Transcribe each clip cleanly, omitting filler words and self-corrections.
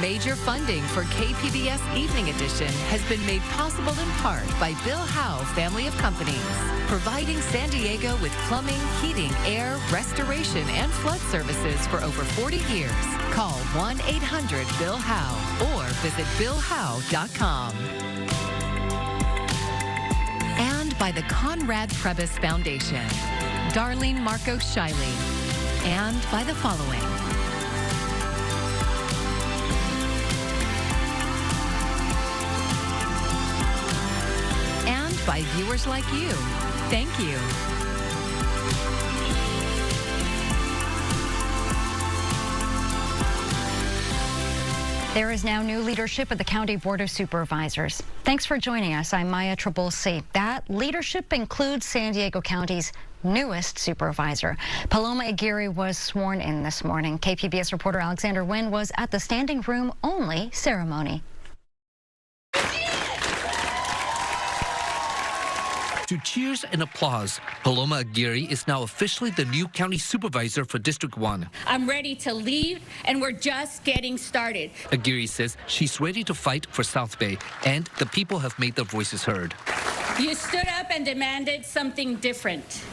Major funding for KPBS Evening Edition has been made possible in part by Bill Howe Family of Companies, providing San Diego with plumbing, heating, air, restoration, and flood services for over 40 years. Call 1-800-BILL-HOWE or visit billhowe.com. And by the Conrad Prebys Foundation, Darlene Marcos Shiley, and by the following. And by viewers like you. Thank you. There is now new leadership at the County Board of Supervisors. Thanks for joining us. I'm Maya Trabulsi. That leadership includes San Diego County's newest supervisor. Paloma Aguirre was sworn in this morning. KPBS reporter Alexander Nguyen was at the standing room only ceremony. To cheers and applause, Paloma Aguirre is now officially the new county supervisor for District 1. I'm ready to lead, and we're just getting started. Aguirre says she's ready to fight for South Bay, and the people have made their voices heard. You stood up and demanded something different,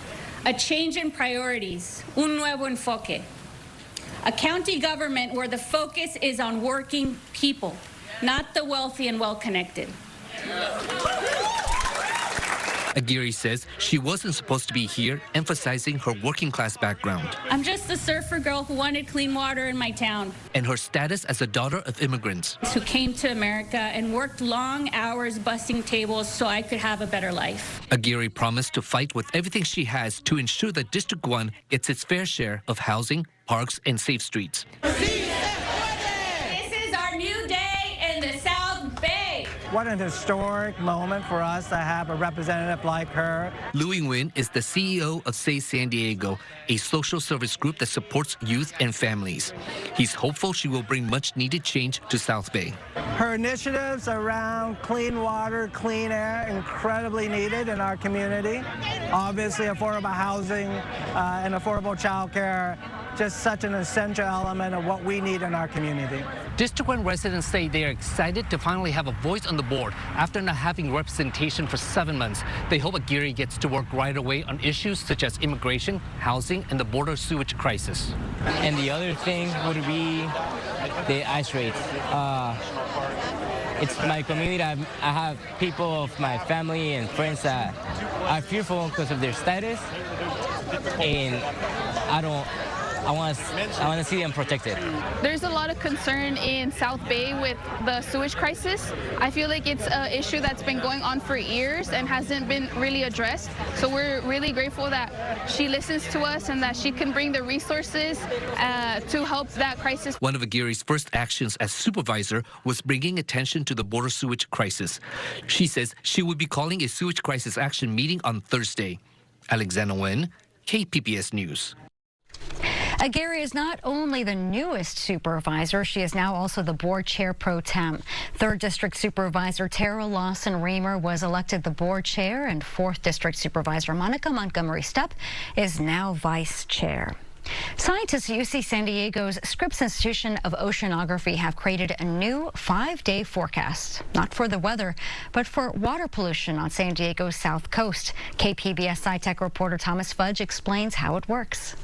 a change in priorities, un nuevo enfoque. A county government where the focus is on working people, not the wealthy and well-connected. Aguirre says she wasn't supposed to be here, emphasizing her working-class background. I'm just a surfer girl who wanted clean water in my town. And her status as a daughter of immigrants. Who came to America and worked long hours busting tables so I could have a better life. Aguirre promised to fight with everything she has to ensure that District 1 gets its fair share of housing, parks, and safe streets. This is our new day in the South Bay. What an historic moment for us to have a representative like her. Louie Nguyen is the CEO of Say San Diego, a social service group that supports youth and families. He's hopeful she will bring much-needed change to South Bay. Her initiatives around clean water, clean air, incredibly needed in our community. Obviously, affordable housing and affordable childcare, just such an essential element of what we need in our community. District 1 residents say they are excited to finally have a voice on the board after not having representation for 7 months. They hope Aguirre gets to work right away on issues such as immigration, housing, and the border sewage crisis. And the other thing would be the ice rates. It's my community. I have people of my family and friends that are fearful because of their status, and I want to see them protected. There's a lot of concern in South Bay with the sewage crisis. I feel like it's an issue that's been going on for years and hasn't been really addressed. So we're really grateful that she listens to us and that she can bring the resources to help that crisis. One of Aguirre's first actions as supervisor was bringing attention to the border sewage crisis. She says she will be calling a sewage crisis action meeting on Thursday. Alexander Nguyen, KPBS News. Aguirre is not only the newest supervisor, she is now also the board chair pro tem. 3rd District Supervisor Tara Lawson-Reamer was elected the board chair, and 4th District Supervisor Monica Montgomery Stepp is now vice chair. Scientists at UC San Diego's Scripps Institution of Oceanography have created a new 5-day forecast, not for the weather, but for water pollution on San Diego's south coast. KPBS SciTech reporter Thomas Fudge explains how it works.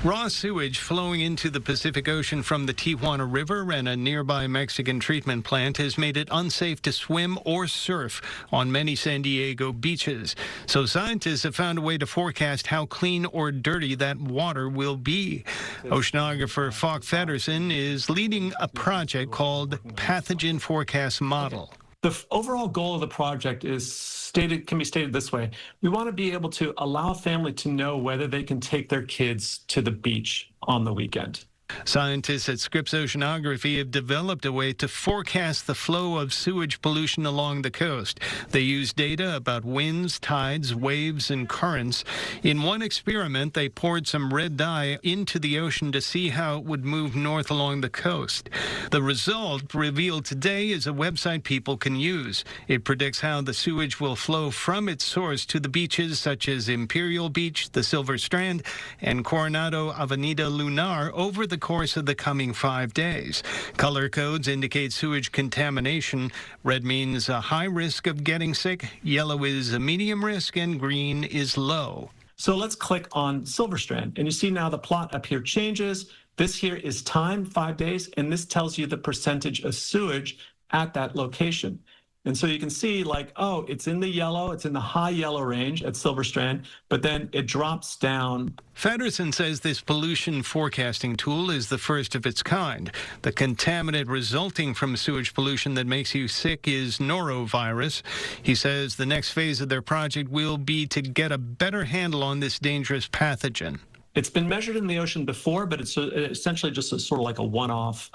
Raw sewage flowing into the Pacific Ocean from the Tijuana River and a nearby Mexican treatment plant has made it unsafe to swim or surf on many San Diego beaches. So scientists have found a way to forecast how clean or dirty that water will be. Oceanographer Falk Feddersen is leading a project called Pathogen Forecast Model. The overall goal of the project can be stated this way. We want to be able to allow a family to know whether they can take their kids to the beach on the weekend. Scientists at Scripps Oceanography have developed a way to forecast the flow of sewage pollution along the coast. They use data about winds, tides, waves, and currents. In one experiment, they poured some red dye into the ocean to see how it would move north along the coast. The result, revealed today, is a website people can use. It predicts how the sewage will flow from its source to the beaches such as Imperial Beach, the Silver Strand, and Coronado Avenida Lunar over the the course of the coming 5 days. Color codes indicate sewage contamination. Red means a high risk of getting sick, yellow is a medium risk, and green is low. So let's click on Silverstrand, and you see now the plot up here changes. This here is time, 5 days, and this tells you the percentage of sewage at that location. And so you can see like, oh, it's in the yellow, it's in the high yellow range at Silverstrand, but then it drops down. Feddersen says this pollution forecasting tool is the first of its kind. The contaminant resulting from sewage pollution that makes you sick is norovirus. He says the next phase of their project will be to get a better handle on this dangerous pathogen. It's been measured in the ocean before, but it's essentially just a sort of like a one-off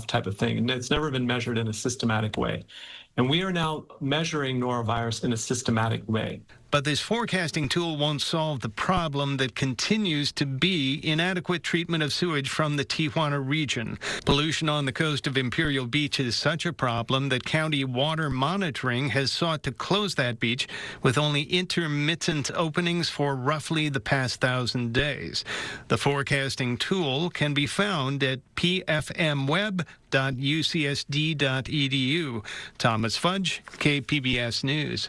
type of thing, and it's never been measured in a systematic way. And we are now measuring norovirus in a systematic way. But this forecasting tool won't solve the problem that continues to be inadequate treatment of sewage from the Tijuana region. Pollution on the coast of Imperial Beach is such a problem that county water monitoring has sought to close that beach with only intermittent openings for roughly the past 1,000 days. The forecasting tool can be found at pfmweb.ucsd.edu. Thomas Fudge, KPBS News.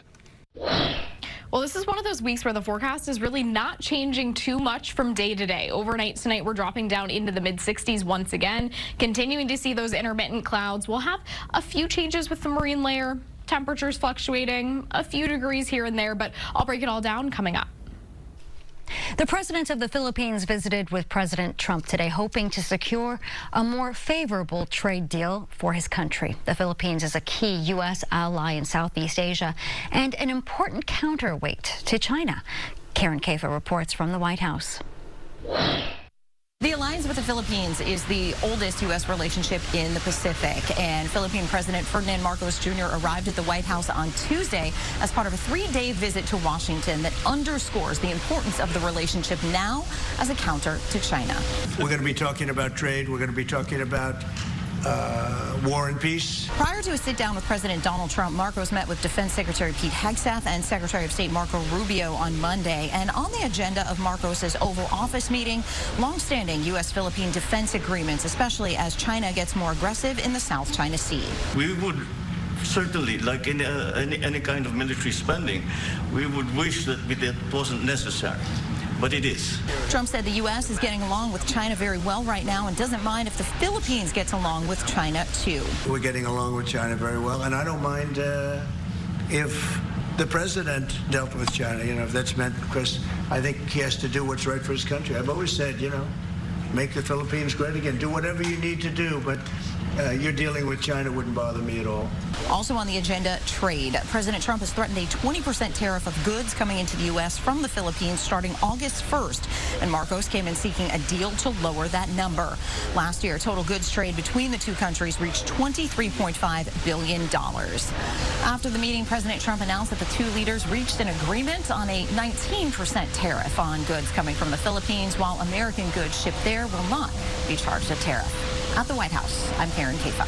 Well, this is one of those weeks where the forecast is really not changing too much from day to day. Overnight tonight, we're dropping down into the mid-60s once again, continuing to see those intermittent clouds. We'll have a few changes with the marine layer, temperatures fluctuating a few degrees here and there, but I'll break it all down coming up. The president of the Philippines visited with President Trump today, hoping to secure a more favorable trade deal for his country. The Philippines is a key U.S. ally in Southeast Asia and an important counterweight to China. Karen Kafa reports from the White House. The alliance with the Philippines is the oldest U.S. relationship in the Pacific, and Philippine President Ferdinand Marcos Jr. arrived at the White House on Tuesday as part of a 3-day visit to Washington that underscores the importance of the relationship now as a counter to China. We're going to be talking about trade. We're going to be talking about war and peace. Prior to a sit-down with President Donald Trump, Marcos met with Defense Secretary Pete Hegseth and Secretary of State Marco Rubio on Monday. And on the agenda of Marcos's Oval Office meeting, long-standing U.S.-Philippine defense agreements, especially as China gets more aggressive in the South China Sea. We would certainly, like in any kind of military spending, we would wish that it wasn't necessary. But it is. Trump said the U.S. is getting along with China very well right now and doesn't mind if the Philippines gets along with China, too. We're getting along with China very well, and I don't mind if the president dealt with China, if that's meant, because I think he has to do what's right for his country. I've always said, make the Philippines great again. Do whatever you need to do, but you're dealing with China wouldn't bother me at all. Also on the agenda, trade. President Trump has threatened a 20% tariff of goods coming into the U.S. from the Philippines starting August 1st. And Marcos came in seeking a deal to lower that number. Last year, total goods trade between the two countries reached $23.5 billion. After the meeting, President Trump announced that the two leaders reached an agreement on a 19% tariff on goods coming from the Philippines, while American goods shipped there will not be charged a tariff. At the White House, I'm Karen Kafa.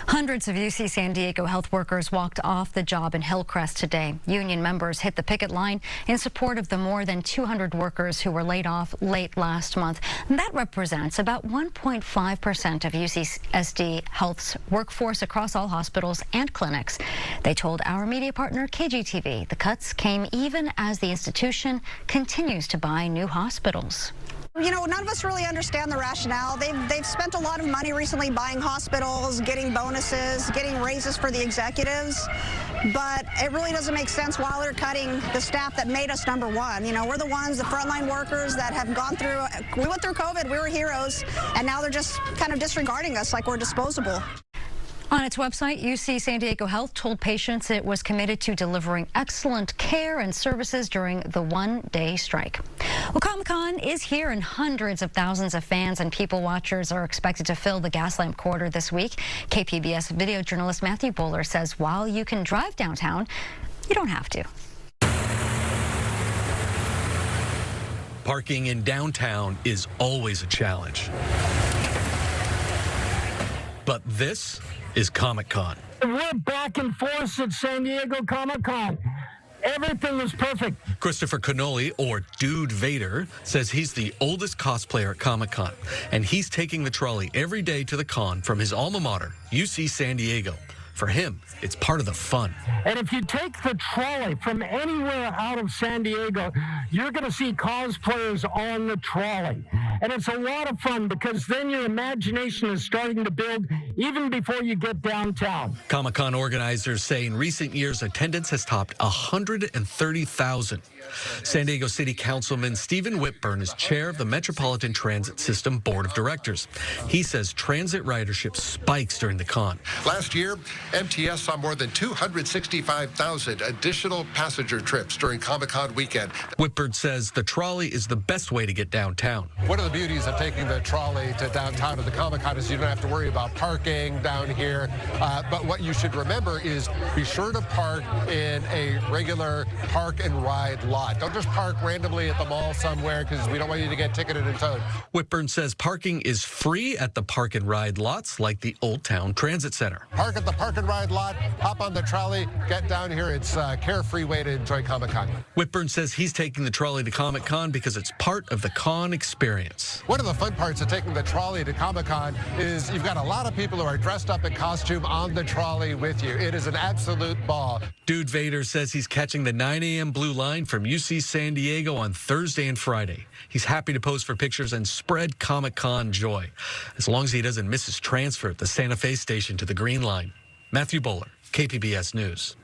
Hundreds of UC San Diego health workers walked off the job in Hillcrest today. Union members hit the picket line in support of the more than 200 workers who were laid off late last month. And that represents about 1.5% of UCSD Health's workforce across all hospitals and clinics. They told our media partner KGTV the cuts came even as the institution continues to buy new hospitals. None of us really understand the rationale. They've spent a lot of money recently buying hospitals, getting bonuses, getting raises for the executives, but it really doesn't make sense while they're cutting the staff that made us number one. We're the ones, the frontline workers that have gone through, we went through COVID, we were heroes, and now they're just kind of disregarding us like we're disposable. On its website, UC San Diego Health told patients it was committed to delivering excellent care and services during the one-day strike. Well, Comic-Con is here, and hundreds of thousands of fans and people watchers are expected to fill the Gaslamp Quarter this week. KPBS video journalist Matthew Bowler says while you can drive downtown, you don't have to. Parking in downtown is always a challenge. But this is Comic-Con. We're back and forth at San Diego Comic-Con. Everything was perfect. Christopher Cannoli, or Dude Vader, says he's the oldest cosplayer at Comic-Con, and he's taking the trolley every day to the con from his alma mater, UC San Diego. For him, it's part of the fun. And if you take the trolley from anywhere out of San Diego, you're going to see cosplayers on the trolley. And it's a lot of fun because then your imagination is starting to build even before you get downtown. Comic-Con organizers say in recent years, attendance has topped 130,000. San Diego City Councilman Stephen Whitburn is chair of the Metropolitan Transit System Board of Directors. He says transit ridership spikes during the con. Last year, MTS saw more than 265,000 additional passenger trips during Comic-Con weekend. Whitburn says the trolley is the best way to get downtown. One of the beauties of taking the trolley to downtown to the Comic-Con is you don't have to worry about parking down here. But what you should remember is be sure to park in a regular park and ride lot. Don't just park randomly at the mall somewhere because we don't want you to get ticketed and towed. Whitburn says parking is free at the park and ride lots like the Old Town Transit Center. Park at the park and ride lot, hop on the trolley, get down here. It's a carefree way to enjoy Comic-Con. Whitburn says he's taking the trolley to Comic-Con because it's part of the con experience. One of the fun parts of taking the trolley to Comic-Con is you've got a lot of people who are dressed up in costume on the trolley with you. It is an absolute ball. Dude Vader says he's catching the 9 a.m. Blue Line from UC San Diego on Thursday and Friday. He's happy to pose for pictures and spread Comic-Con joy, as long as he doesn't miss his transfer at the Santa Fe station to the Green Line. Matthew Bowler, KPBS News.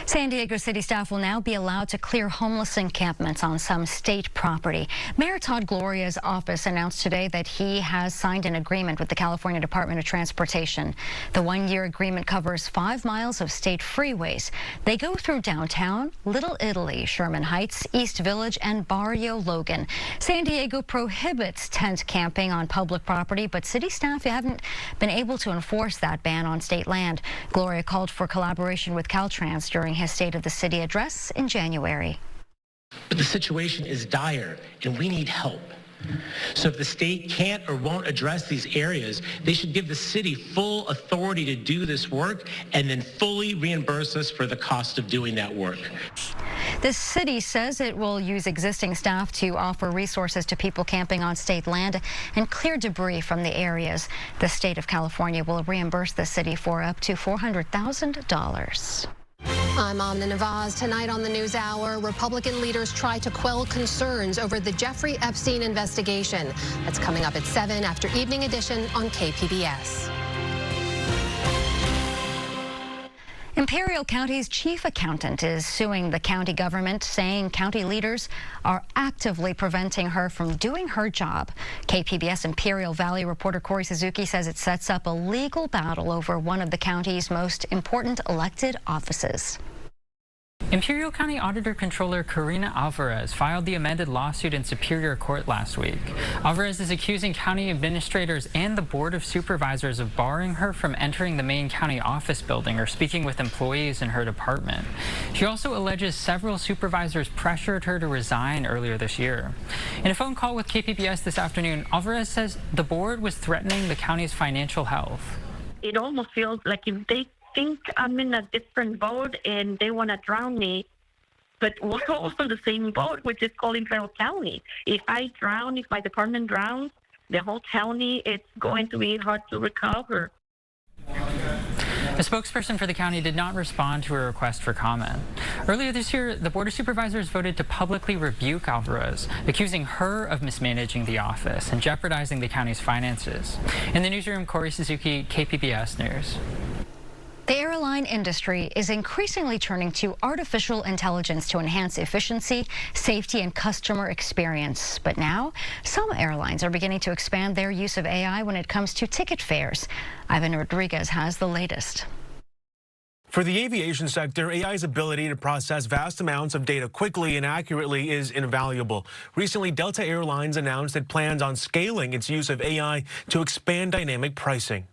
San Diego City staff will now be allowed to clear homeless encampments on some state property. Mayor Todd Gloria's office announced today that he has signed an agreement with the California Department of Transportation. The one-year agreement covers 5 miles of state freeways. They go through downtown, Little Italy, Sherman Heights, East Village, and Barrio Logan. San Diego prohibits tent camping on public property, but city staff haven't been able to enforce that ban on state land. Gloria called for collaboration with Caltrans during his State of the City address in January. But the situation is dire, and we need help. So if the state can't or won't address these areas, they should give the city full authority to do this work and then fully reimburse us for the cost of doing that work. The city says it will use existing staff to offer resources to people camping on state land and clear debris from the areas. The state of California will reimburse the city for up to $400,000. I'm Amna Navaz. Tonight on the NewsHour, Republican leaders try to quell concerns over the Jeffrey Epstein investigation. That's coming up at 7 after Evening Edition on KPBS. Imperial County's chief accountant is suing the county government, saying county leaders are actively preventing her from doing her job. KPBS Imperial Valley reporter Corey Suzuki says it sets up a legal battle over one of the county's most important elected offices. Imperial County Auditor Controller Karina Alvarez filed the amended lawsuit in Superior Court last week. Alvarez is accusing county administrators and the Board of Supervisors of barring her from entering the main county office building or speaking with employees in her department. She also alleges several supervisors pressured her to resign earlier this year. In a phone call with KPBS this afternoon, Alvarez says the board was threatening the county's financial health. It almost feels like if they think I'm in a different boat and they want to drown me, but we're all in the same boat, which is called Imperial County. If I drown, if my department drowns, the whole county, it's going to be hard to recover. A spokesperson for the county did not respond to a request for comment. Earlier this year, the Board of Supervisors voted to publicly rebuke Alvarez, accusing her of mismanaging the office and jeopardizing the county's finances. In the newsroom, Corey Suzuki, KPBS News. The airline industry is increasingly turning to artificial intelligence to enhance efficiency, safety, and customer experience. But now, some airlines are beginning to expand their use of AI when it comes to ticket fares. Ivan Rodriguez has the latest. For the aviation sector, AI's ability to process vast amounts of data quickly and accurately is invaluable. Recently, Delta Airlines announced it plans on scaling its use of AI to expand dynamic pricing.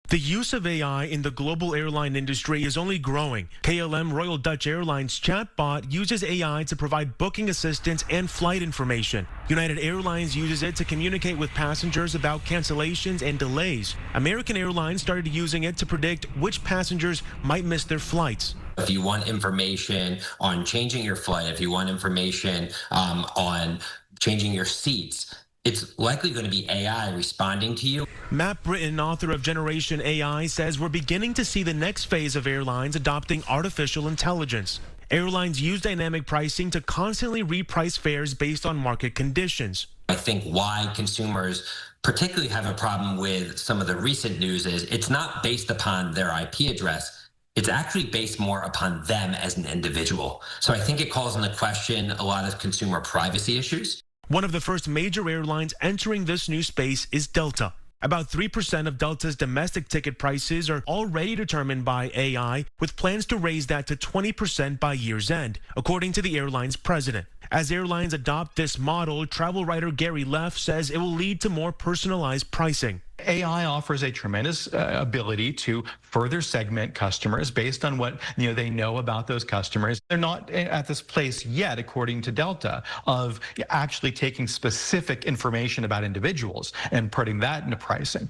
The use of AI in the global airline industry is only growing. KLM Royal Dutch Airlines chatbot uses AI to provide booking assistance and flight information. United Airlines uses it to communicate with passengers about cancellations and delays. American Airlines started using it to predict which passengers might miss their flights. If you want information on changing your flight, if you want information on changing your seats, it's likely going to be AI responding to you. Matt Britton, author of Generation AI, says we're beginning to see the next phase of airlines adopting artificial intelligence. Airlines use dynamic pricing to constantly reprice fares based on market conditions. I think why consumers particularly have a problem with some of the recent news is it's not based upon their IP address. It's actually based more upon them as an individual. So I think it calls into question a lot of consumer privacy issues. One of the first major airlines entering this new space is Delta. About 3% of Delta's domestic ticket prices are already determined by AI, with plans to raise that to 20% by year's end, according to the airline's president. As airlines adopt this model, travel writer Gary Leff says it will lead to more personalized pricing. AI offers a tremendous ability to further segment customers based on what they know about those customers. They're not at this place yet, according to Delta, of actually taking specific information about individuals and putting that into pricing.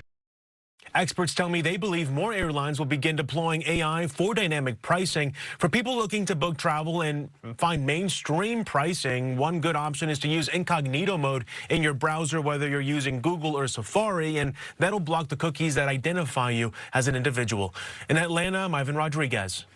Experts tell me they believe more airlines will begin deploying AI for dynamic pricing. For people looking to book travel and find mainstream pricing, one good option is to use incognito mode in your browser, whether you're using Google or Safari, and that'll block the cookies that identify you as an individual. In Atlanta, I'm Ivan Rodriguez.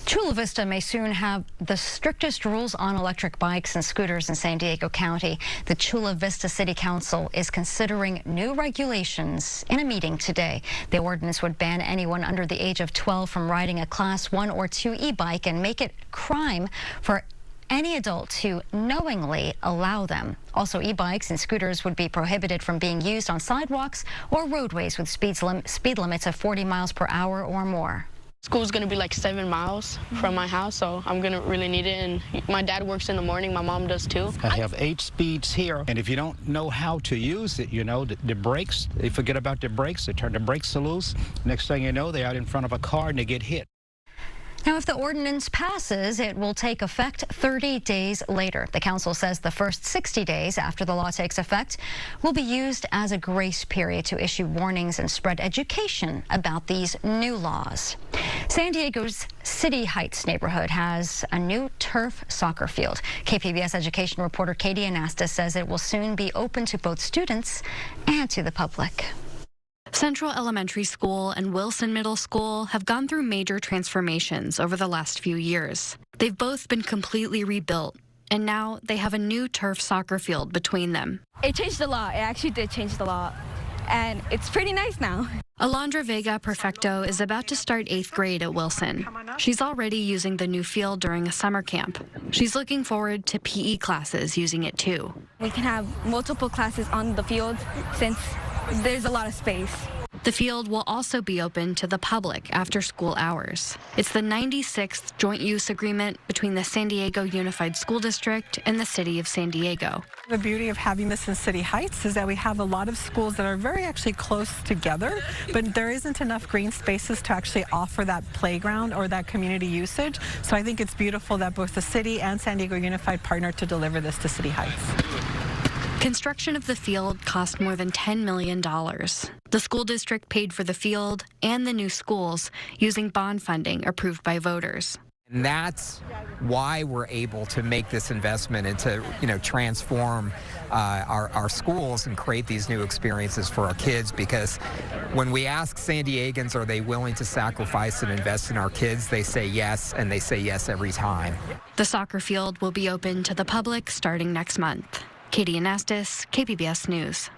Chula Vista may soon have the strictest rules on electric bikes and scooters in San Diego County. The Chula Vista City Council is considering new regulations in a meeting today. The ordinance would ban anyone under the age of 12 from riding a Class 1 or 2 e-bike and make it crime for any adult to knowingly allow them. Also, e-bikes and scooters would be prohibited from being used on sidewalks or roadways with speed limits of 40 miles per hour or more. School's gonna be like 7 miles from my house, so I'm gonna really need it. And my dad works in the morning, my mom does too. I have 8 speeds here, and if you don't know how to use it, the brakes, they forget about the brakes, they turn the brakes loose. Next thing you know, they're out in front of a car and they get hit. Now, if the ordinance passes, it will take effect 30 days later. The council says the first 60 days after the law takes effect will be used as a grace period to issue warnings and spread education about these new laws. San Diego's City Heights neighborhood has a new turf soccer field. KPBS education reporter Katie Anastas says it will soon be open to both students and to the public. Central Elementary School and Wilson Middle School have gone through major transformations over the last few years. They've both been completely rebuilt, and now they have a new turf soccer field between them. It changed a lot. It actually did change a lot, and it's pretty nice now. Alondra Vega Perfecto is about to start 8th grade at Wilson. She's already using the new field during a summer camp. She's looking forward to PE classes using it too. We can have multiple classes on the field since there's a lot of space. The field will also be open to the public after school hours. It's the 96th joint use agreement between the San Diego Unified School District and the City of San Diego. The beauty of having this in City Heights is that we have a lot of schools that are very actually close together, but there isn't enough green spaces to actually offer that playground or that community usage. So I think it's beautiful that both the city and San Diego Unified partner to deliver this to City Heights. Construction of the field cost more than $10 million. The school district paid for the field and the new schools using bond funding approved by voters. And that's why we're able to make this investment and to, transform our schools and create these new experiences for our kids. Because when we ask San Diegans, are they willing to sacrifice and invest in our kids, they say yes, and they say yes every time. The soccer field will be open to the public starting next month. Katie Anastas, KPBS News.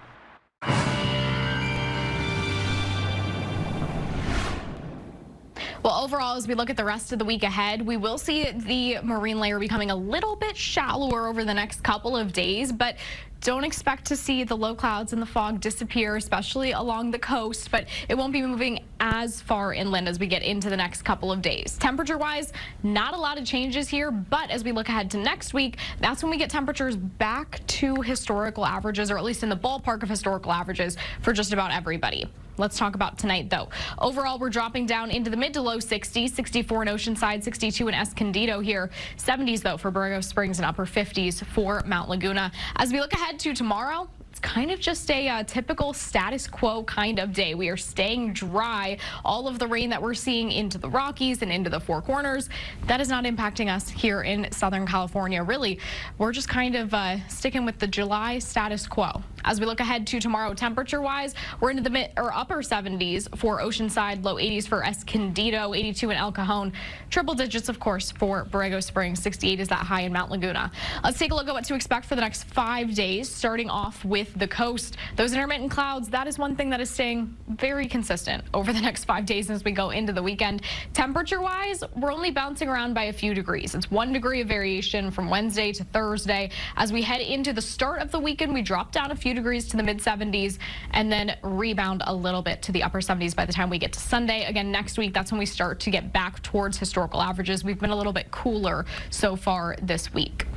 Well, overall, as we look at the rest of the week ahead, we will see the marine layer becoming a little bit shallower over the next couple of days, but don't expect to see the low clouds and the fog disappear, especially along the coast, but it won't be moving as far inland as we get into the next couple of days. Temperature-wise, not a lot of changes here, but as we look ahead to next week, that's when we get temperatures back to historical averages, or at least in the ballpark of historical averages for just about everybody. Let's talk about tonight, though. Overall, we're dropping down into the mid to low 60s, 64 in Oceanside, 62 in Escondido here. 70s, though, for Borrego Springs and upper 50s for Mount Laguna. As we look ahead to tomorrow, it's kind of just a typical status quo kind of day. We are staying dry. All of the rain that we're seeing into the Rockies and into the Four Corners, that is not impacting us here in Southern California. Really, we're just kind of sticking with the July status quo. As we look ahead to tomorrow, temperature-wise, we're into the mid or upper 70s for Oceanside, low 80s for Escondido, 82 in El Cajon, triple digits, of course, for Borrego Springs. 68 is that high in Mount Laguna. Let's take a look at what to expect for the next 5 days, starting off with the coast. Those intermittent clouds, that is one thing that is staying very consistent over the next 5 days as we go into the weekend. Temperature-wise, we're only bouncing around by a few degrees. It's 1 degree of variation from Wednesday to Thursday. As we head into the start of the weekend, we drop down a few degrees to the mid-70s and then rebound a little bit to the upper 70s by the time we get to Sunday. Again, next week, that's when we start to get back towards historical averages. We've been a little bit cooler so far this week.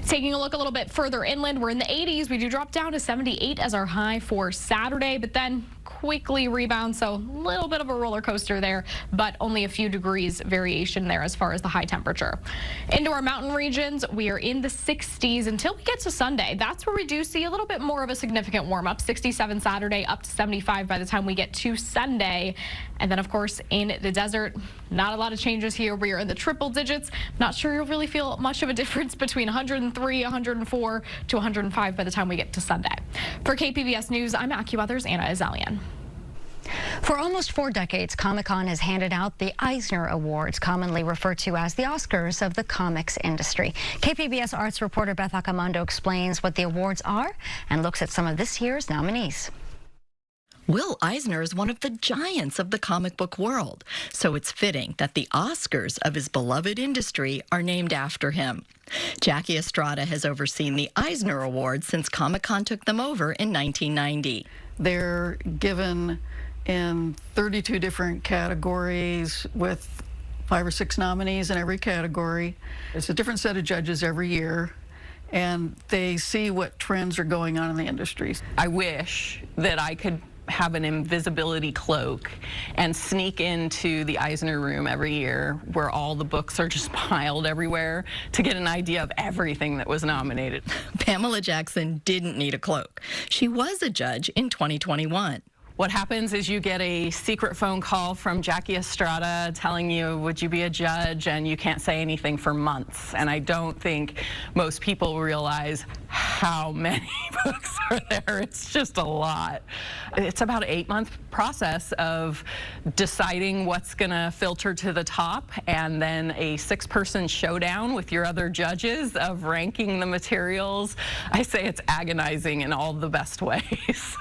Taking a look a little bit further inland, we're in the 80s. We do drop down to 78 as our high for Saturday, but then quickly rebound, so a little bit of a roller coaster there, but only a few degrees variation there as far as the high temperature. Into our mountain regions, we are in the 60s until we get to Sunday. That's where we do see a little bit more of a significant warm-up. 67 Saturday, up to 75 by the time we get to Sunday. And then, of course, in the desert, not a lot of changes here. We are in the triple digits. Not sure you'll really feel much of a difference between 103, 104 to 105 by the time we get to Sunday. For KPBS News, I'm AccuWeather's Anna Azalian. For almost 4 decades, Comic-Con has handed out the Eisner Awards, commonly referred to as the Oscars of the comics industry. KPBS arts reporter Beth Acamondo explains what the awards are and looks at some of this year's nominees. Will Eisner is one of the giants of the comic book world, so it's fitting that the Oscars of his beloved industry are named after him. Jackie Estrada has overseen the Eisner Awards since Comic-Con took them over in 1990. They're given in 32 different categories with 5 or 6 nominees in every category. It's a different set of judges every year, and they see what trends are going on in the industry. I wish that I could have an invisibility cloak and sneak into the Eisner room every year where all the books are just piled everywhere to get an idea of everything that was nominated. Pamela Jackson didn't need a cloak. She was a judge in 2021. What happens is you get a secret phone call from Jackie Estrada telling you, would you be a judge? And you can't say anything for months. And I don't think most people realize how many books are there. It's just a lot. It's about an 8-month process of deciding what's going to filter to the top, and then a 6-person showdown with your other judges of ranking the materials. I say it's agonizing in all the best ways.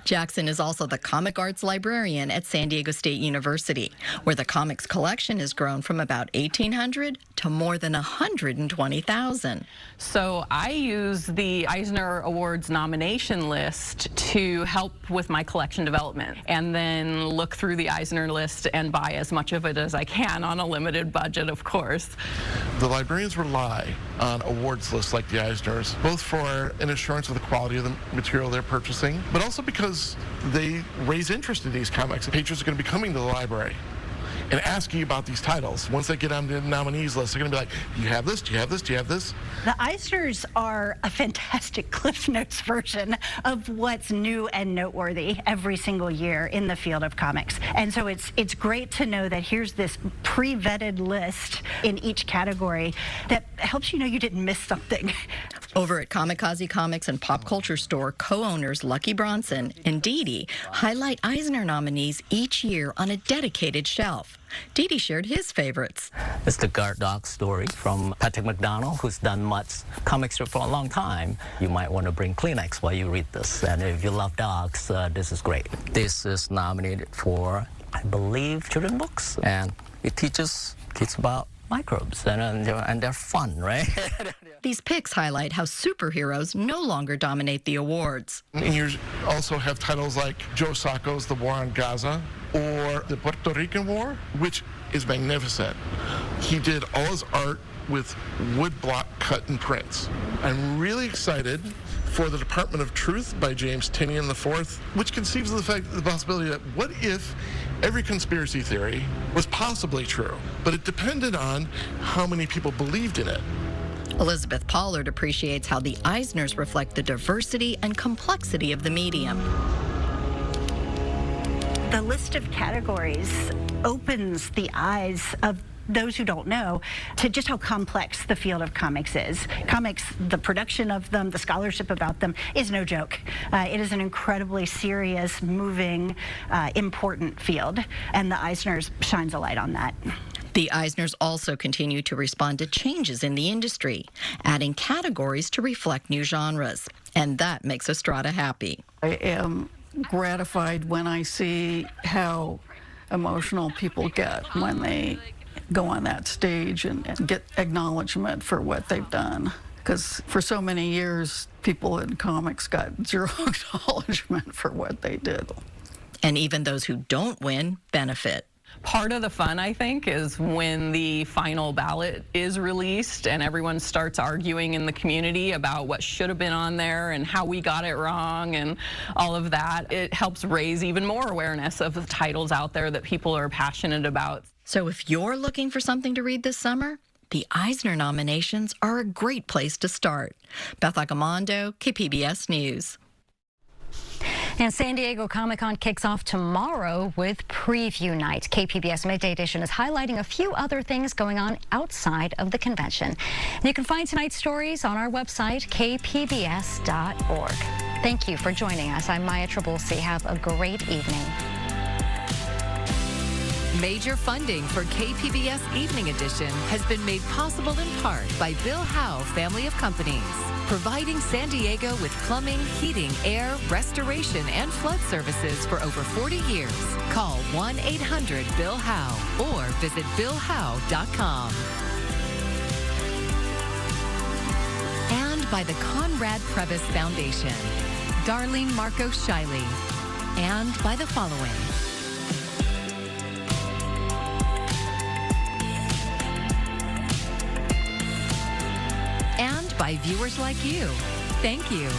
Jackson is also the comic arts librarian at San Diego State University, where the comics collection has grown from about 1,800 to more than 120,000. So I use the Eisner Awards nomination list to help with my collection development, and then look through the Eisner list and buy as much of it as I can on a limited budget, of course. The librarians rely on awards lists like the Eisners, both for an assurance of the quality of the material they're purchasing, but also because they raise interest in these comics. Patrons are going to be coming to the library and asking about these titles. Once they get on the nominees list, they're going to be like, do you have this? Do you have this? Do you have this? The Eisners are a fantastic Cliff Notes version of what's new and noteworthy every single year in the field of comics. And so it's great to know that here's this pre-vetted list in each category that helps you know you didn't miss something. Over at Kamikaze Comics and Pop Culture Store, co-owners Lucky Bronson and Dee Dee highlight Eisner nominees each year on a dedicated shelf. Dee Dee shared his favorites. It's the guard dog story from Patrick McDonald, who's done much comic strip for a long time. You might want to bring Kleenex while you read this. And if you love dogs, this is great. This is nominated for, I believe, children's books. And it teaches kids about microbes, and they're fun, right? These picks highlight how superheroes no longer dominate the awards. And you also have titles like Joe Sacco's The War on Gaza, or the Puerto Rican War, which is magnificent. He did all his art with wood block cut and prints. I'm really excited for The Department of Truth by James Tinian IV, which conceives of the possibility that what if every conspiracy theory was possibly true, but it depended on how many people believed in it. Elizabeth Pollard appreciates how the Eisners reflect the diversity and complexity of the medium. The list of categories opens the eyes of those who don't know to just how complex the field of comics is. Comics, the production of them, the scholarship about them is no joke. It is an incredibly serious, moving, important field, and the Eisners shines a light on that. The Eisners also continue to respond to changes in the industry, adding categories to reflect new genres, and that makes Estrada happy. I am gratified when I see how emotional people get when they go on that stage and get acknowledgement for what they've done. Because for so many years, people in comics got zero acknowledgement for what they did. And even those who don't win benefit. Part of the fun, I think, is when the final ballot is released and everyone starts arguing in the community about what should have been on there and how we got it wrong and all of that. It helps raise even more awareness of the titles out there that people are passionate about. So if you're looking for something to read this summer, the Eisner nominations are a great place to start. Beth Agamondo, KPBS News. And San Diego Comic-Con kicks off tomorrow with Preview Night. KPBS Midday Edition is highlighting a few other things going on outside of the convention. And you can find tonight's stories on our website, kpbs.org. Thank you for joining us. I'm Maya Trabulsi. Have a great evening. Major funding for KPBS Evening Edition has been made possible in part by Bill Howe Family of Companies, providing San Diego with plumbing, heating, air, restoration, and flood services for over 40 years. Call 1-800-BILL-HOWE or visit BillHowe.com. And by the Conrad Previs Foundation, Darlene Marco Shiley, and by the following. And by viewers like you. Thank you.